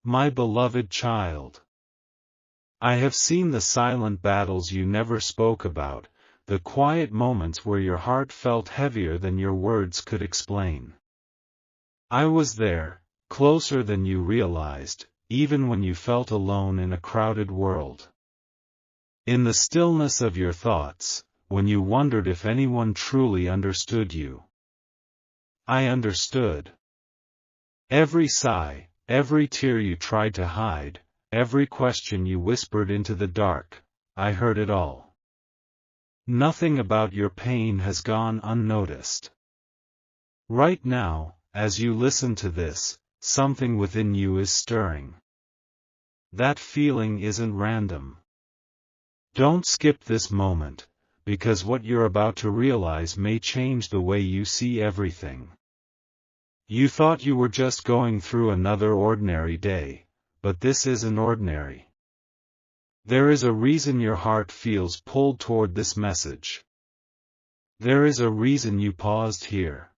My beloved child. I have seen the silent battles you never spoke about, the quiet moments where your heart felt heavier than your words could explain. I was there, closer than you realized, even when you felt alone in a crowded world. In the stillness of your thoughts, when you wondered if anyone truly understood you. I understood. Every sigh, every tear you tried to hide, every question you whispered into the dark, I heard it all. Nothing about your pain has gone unnoticed. Right now, as you listen to this, something within you is stirring. That feeling isn't random. Don't skip this moment, because what you're about to realize may change the way you see everything. You thought you were just going through another ordinary day, but this isn't ordinary. There is a reason your heart feels pulled toward this message. There is a reason you paused here.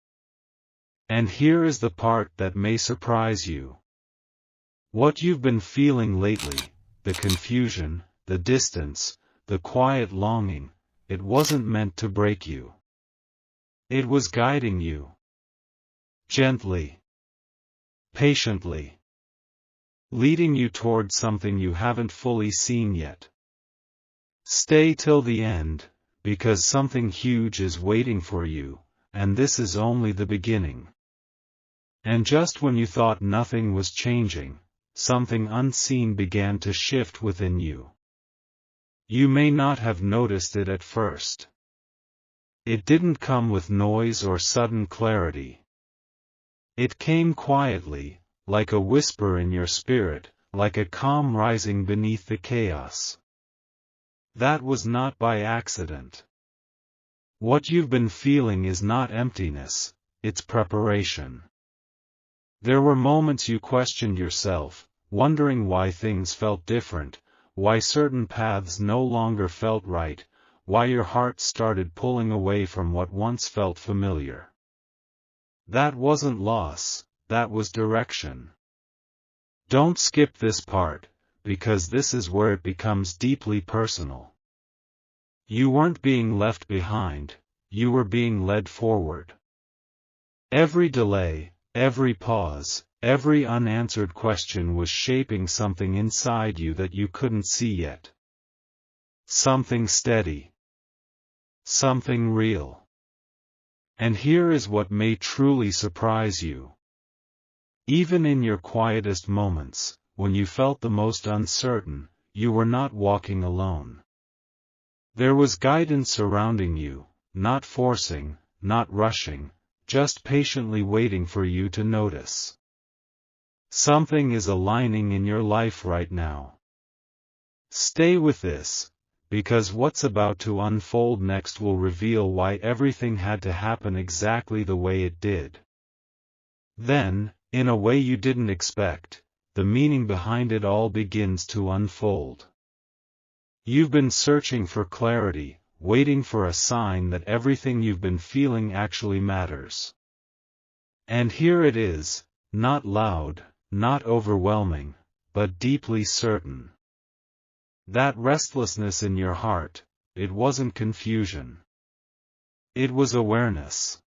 And here is the part that may surprise you. What you've been feeling lately, the confusion, the distance, the quiet longing, it wasn't meant to break you. It was guiding you. Gently. Patiently. Leading you toward something you haven't fully seen yet. Stay till the end, because something huge is waiting for you, and this is only the beginning. And just when you thought nothing was changing, something unseen began to shift within you. You may not have noticed it at first. It didn't come with noise or sudden clarity. It came quietly, like a whisper in your spirit, like a calm rising beneath the chaos. That was not by accident. What you've been feeling is not emptiness, it's preparation. There were moments you questioned yourself, wondering why things felt different, why certain paths no longer felt right, why your heart started pulling away from what once felt familiar. That wasn't loss, that was direction. Don't skip this part, because this is where it becomes deeply personal. You weren't being left behind, you were being led forward. Every delay, every pause, every unanswered question was shaping something inside you that you couldn't see yet. Something steady. Something real. And here is what may truly surprise you. Even in your quietest moments, when you felt the most uncertain, you were not walking alone. There was guidance surrounding you, not forcing, not rushing, just patiently waiting for you to notice. Something is aligning in your life right now. Stay with this, because what's about to unfold next will reveal why everything had to happen exactly the way it did. Then, in a way you didn't expect, the meaning behind it all begins to unfold. You've been searching for clarity, waiting for a sign that everything you've been feeling actually matters. And here it is, not loud, not overwhelming, but deeply certain. That restlessness in your heart, it wasn't confusion. It was awareness.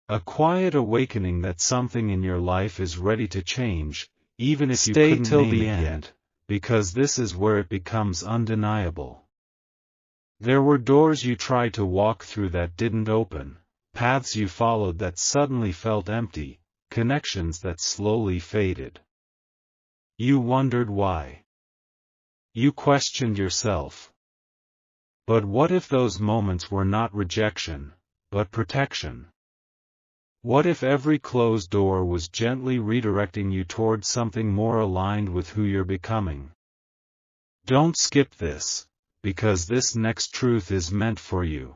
A quiet awakening that something in your life is ready to change, even if you couldn't name it yet, because this is where it becomes undeniable. There were doors you tried to walk through that didn't open, paths you followed that suddenly felt empty, connections that slowly faded. You wondered why. You questioned yourself. But what if those moments were not rejection, but protection? What if every closed door was gently redirecting you toward something more aligned with who you're becoming? Don't skip this, because this next truth is meant for you.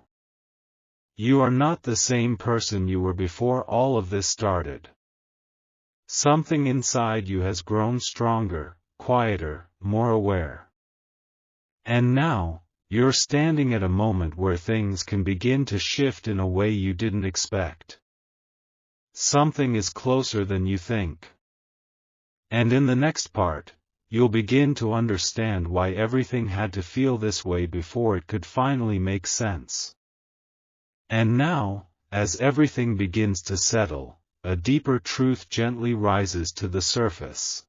You are not the same person you were before all of this started. Something inside you has grown stronger, quieter, more aware. And now, you're standing at a moment where things can begin to shift in a way you didn't expect. Something is closer than you think. And in the next part, you'll begin to understand why everything had to feel this way before it could finally make sense. And now, as everything begins to settle, a deeper truth gently rises to the surface.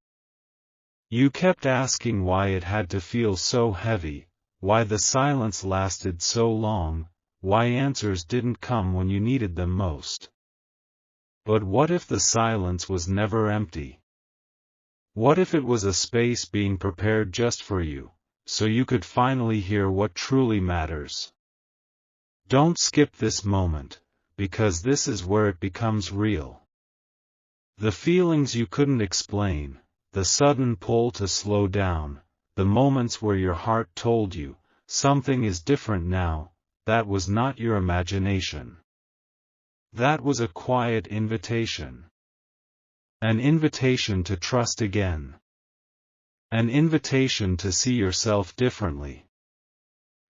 You kept asking why it had to feel so heavy, why the silence lasted so long, why answers didn't come when you needed them most. But what if the silence was never empty? What if it was a space being prepared just for you, so you could finally hear what truly matters? Don't skip this moment, because this is where it becomes real. The feelings you couldn't explain, the sudden pull to slow down, the moments where your heart told you, something is different now, that was not your imagination. That was a quiet invitation. An invitation to trust again. An invitation to see yourself differently.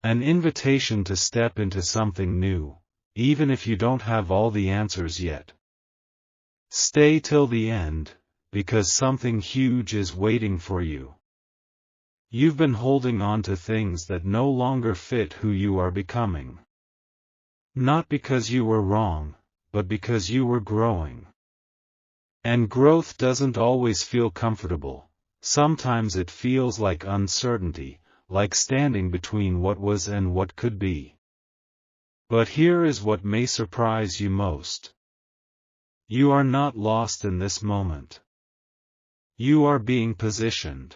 An invitation to step into something new, even if you don't have all the answers yet. Stay till the end, because something huge is waiting for you. You've been holding on to things that no longer fit who you are becoming. Not because you were wrong, but because you were growing. And growth doesn't always feel comfortable. Sometimes it feels like uncertainty, like standing between what was and what could be. But here is what may surprise you most. You are not lost in this moment. You are being positioned.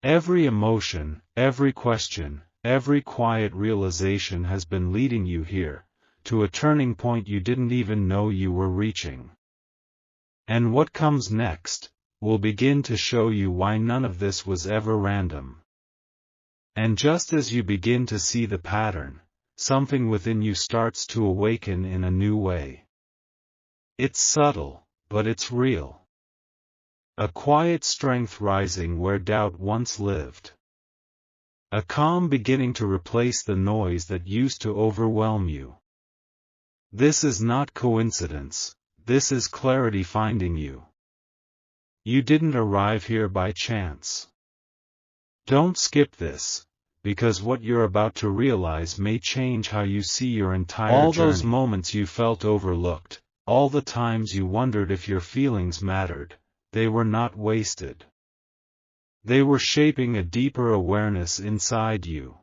Every emotion, every question, every quiet realization has been leading you here, to a turning point you didn't even know you were reaching. And what comes next will begin to show you why none of this was ever random. And just as you begin to see the pattern, something within you starts to awaken in a new way. It's subtle, but it's real. A quiet strength rising where doubt once lived. A calm beginning to replace the noise that used to overwhelm you. This is not coincidence, this is clarity finding you. You didn't arrive here by chance. Don't skip this, because what you're about to realize may change how you see your entire journey. All those moments you felt overlooked, all the times you wondered if your feelings mattered, they were not wasted. They were shaping a deeper awareness inside you.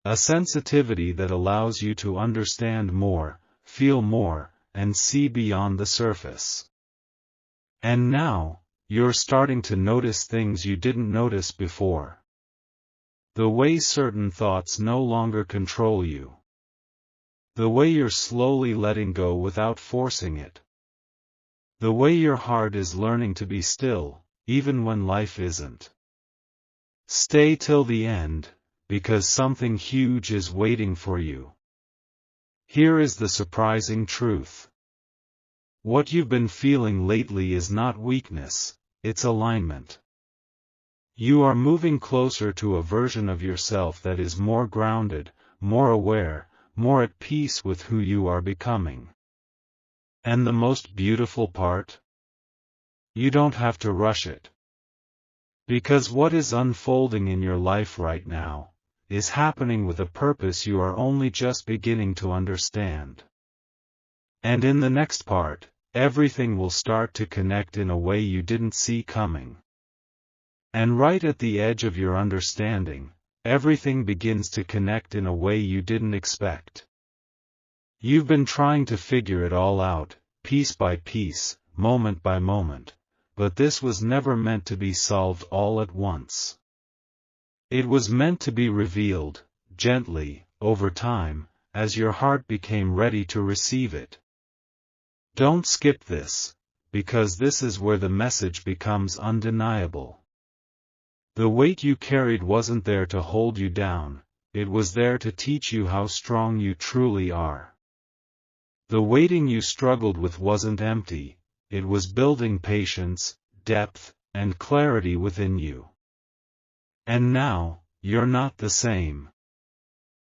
A sensitivity that allows you to understand more, feel more, and see beyond the surface. And now, you're starting to notice things you didn't notice before. The way certain thoughts no longer control you. The way you're slowly letting go without forcing it. The way your heart is learning to be still, even when life isn't. Stay till the end, because something huge is waiting for you. Here is the surprising truth. What you've been feeling lately is not weakness, it's alignment. You are moving closer to a version of yourself that is more grounded, more aware, more at peace with who you are becoming. And the most beautiful part? You don't have to rush it. Because what is unfolding in your life right now is happening with a purpose you are only just beginning to understand. And in the next part, everything will start to connect in a way you didn't see coming. And right at the edge of your understanding, everything begins to connect in a way you didn't expect. You've been trying to figure it all out, piece by piece, moment by moment, but this was never meant to be solved all at once. It was meant to be revealed, gently, over time, as your heart became ready to receive it. Don't skip this, because this is where the message becomes undeniable. The weight you carried wasn't there to hold you down, it was there to teach you how strong you truly are. The waiting you struggled with wasn't empty, it was building patience, depth, and clarity within you. And now, you're not the same.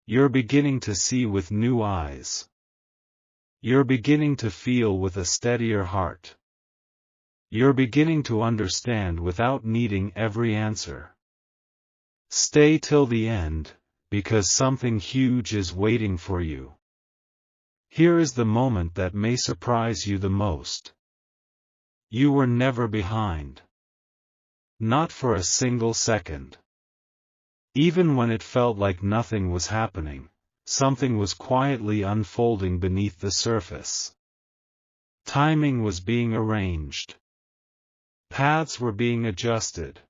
You're beginning to see with new eyes. You're beginning to feel with a steadier heart. You're beginning to understand without needing every answer. Stay till the end, because something huge is waiting for you. Here is the moment that may surprise you the most. You were never behind. Not for a single second. Even when it felt like nothing was happening, something was quietly unfolding beneath the surface. Timing was being arranged. Paths were being adjusted.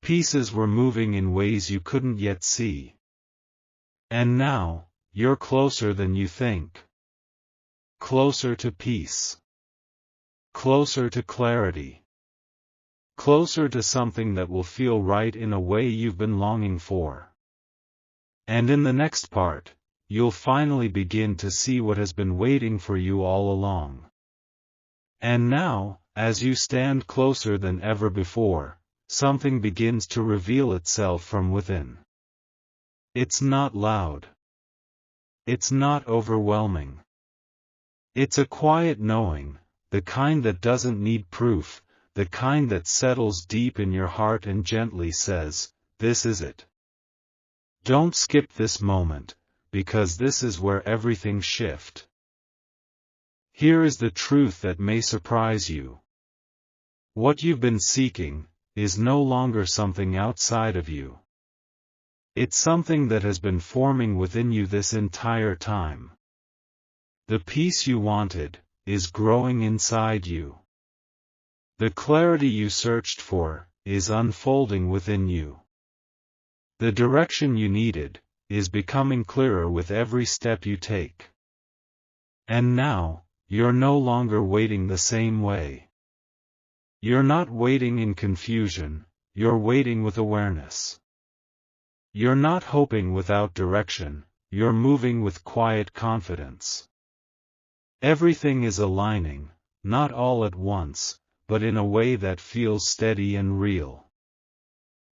Pieces were moving in ways you couldn't yet see. And now, you're closer than you think. Closer to peace. Closer to clarity. Closer to something that will feel right in a way you've been longing for. And in the next part, you'll finally begin to see what has been waiting for you all along. And now, as you stand closer than ever before, something begins to reveal itself from within. It's not loud. It's not overwhelming. It's a quiet knowing, the kind that doesn't need proof, the kind that settles deep in your heart and gently says, "This is it." Don't skip this moment, because this is where everything shifts. Here is the truth that may surprise you. What you've been seeking is no longer something outside of you. It's something that has been forming within you this entire time. The peace you wanted is growing inside you. The clarity you searched for is unfolding within you. The direction you needed is becoming clearer with every step you take. And now, you're no longer waiting the same way. You're not waiting in confusion, you're waiting with awareness. You're not hoping without direction, you're moving with quiet confidence. Everything is aligning, not all at once, but in a way that feels steady and real.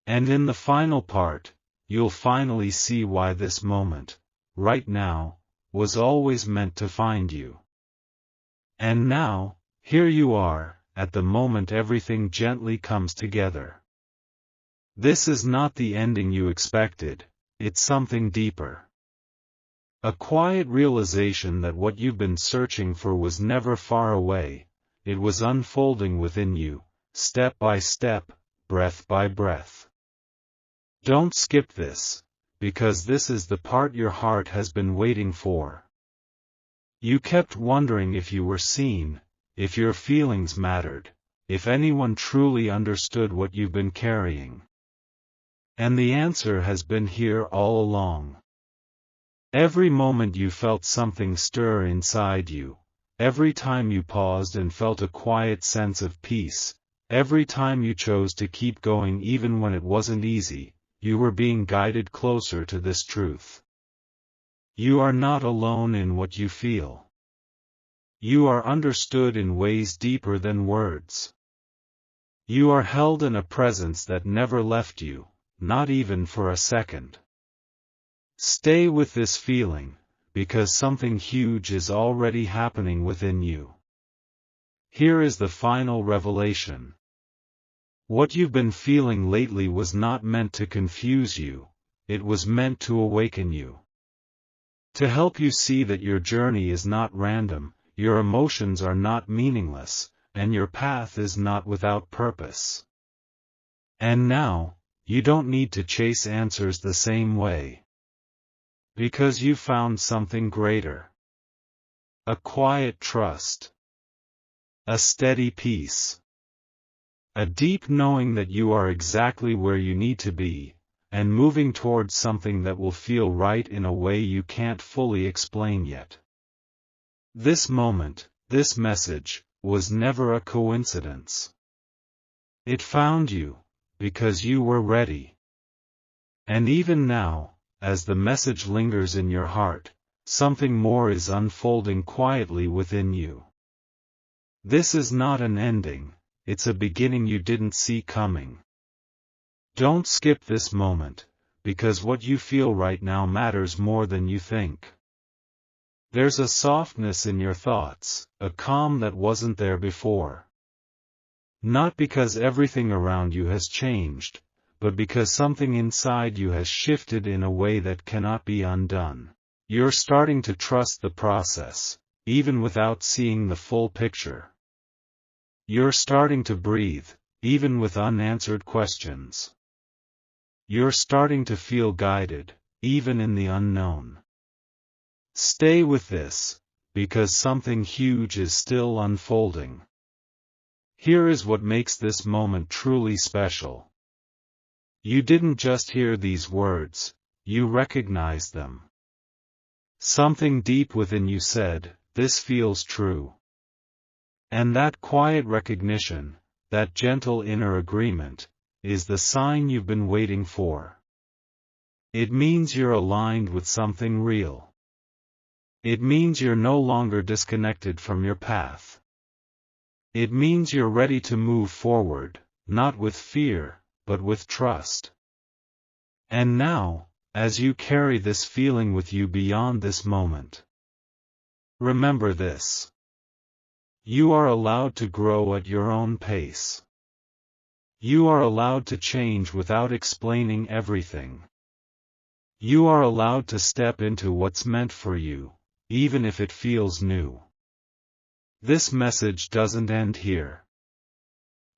And in the final part, you'll finally see why this moment, right now, was always meant to find you. And now, here you are, at the moment everything gently comes together. This is not the ending you expected, it's something deeper. A quiet realization that what you've been searching for was never far away, it was unfolding within you, step by step, breath by breath. Don't skip this, because this is the part your heart has been waiting for. You kept wondering if you were seen, if your feelings mattered, if anyone truly understood what you've been carrying. And the answer has been here all along. Every moment you felt something stir inside you, every time you paused and felt a quiet sense of peace, every time you chose to keep going even when it wasn't easy, you were being guided closer to this truth. You are not alone in what you feel. You are understood in ways deeper than words. You are held in a presence that never left you, not even for a second. Stay with this feeling, because something huge is already happening within you. Here is the final revelation. What you've been feeling lately was not meant to confuse you, it was meant to awaken you. To help you see that your journey is not random, your emotions are not meaningless, and your path is not without purpose. And now, you don't need to chase answers the same way. Because you found something greater. A quiet trust. A steady peace. A deep knowing that you are exactly where you need to be, and moving towards something that will feel right in a way you can't fully explain yet. This moment, this message, was never a coincidence. It found you, because you were ready. And even now, as the message lingers in your heart, something more is unfolding quietly within you. This is not an ending, it's a beginning you didn't see coming. Don't skip this moment, because what you feel right now matters more than you think. There's a softness in your thoughts, a calm that wasn't there before. Not because everything around you has changed, but because something inside you has shifted in a way that cannot be undone. You're starting to trust the process, even without seeing the full picture. You're starting to breathe, even with unanswered questions. You're starting to feel guided, even in the unknown. Stay with this, because something huge is still unfolding. Here is what makes this moment truly special. You didn't just hear these words, you recognized them. Something deep within you said, "This feels true." And that quiet recognition, that gentle inner agreement, is the sign you've been waiting for. It means you're aligned with something real. It means you're no longer disconnected from your path. It means you're ready to move forward, not with fear, but with trust. And now, as you carry this feeling with you beyond this moment, remember this. You are allowed to grow at your own pace. You are allowed to change without explaining everything. You are allowed to step into what's meant for you, even if it feels new. This message doesn't end here.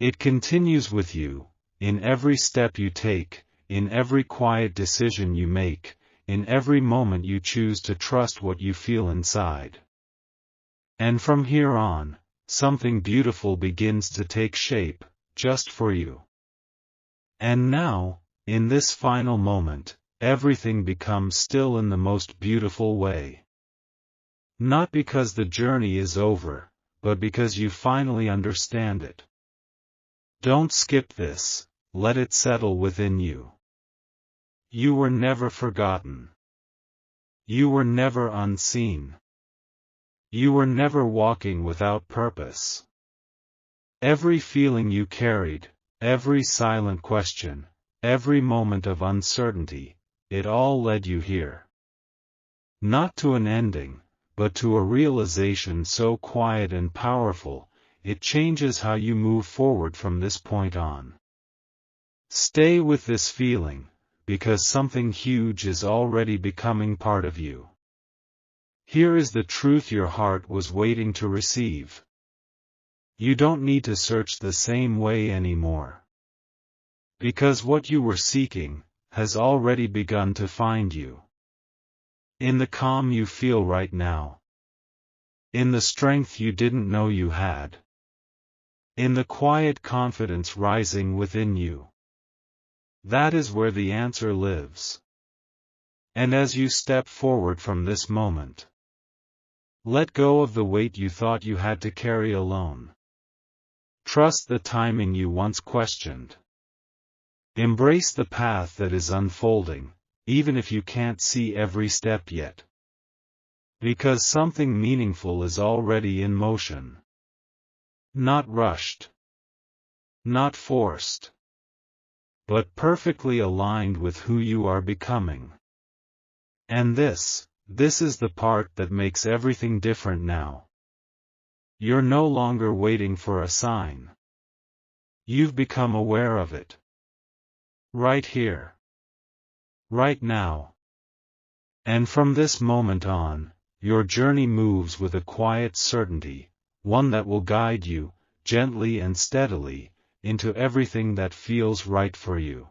It continues with you, in every step you take, in every quiet decision you make, in every moment you choose to trust what you feel inside. And from here on, something beautiful begins to take shape, just for you. And now, in this final moment, everything becomes still in the most beautiful way. Not because the journey is over, but because you finally understand it. Don't skip this, let it settle within you. You were never forgotten. You were never unseen. You were never walking without purpose. Every feeling you carried, every silent question, every moment of uncertainty, it all led you here. Not to an ending, but to a realization so quiet and powerful, it changes how you move forward from this point on. Stay with this feeling, because something huge is already becoming part of you. Here is the truth your heart was waiting to receive. You don't need to search the same way anymore. Because what you were seeking has already begun to find you. In the calm you feel right now. In the strength you didn't know you had. In the quiet confidence rising within you. That is where the answer lives. And as you step forward from this moment, let go of the weight you thought you had to carry alone. Trust the timing you once questioned. Embrace the path that is unfolding, even if you can't see every step yet. Because something meaningful is already in motion. Not rushed. Not forced. But perfectly aligned with who you are becoming. And this is the part that makes everything different now. You're no longer waiting for a sign. You've become aware of it. Right here. Right now. And from this moment on, your journey moves with a quiet certainty, one that will guide you, gently and steadily, into everything that feels right for you.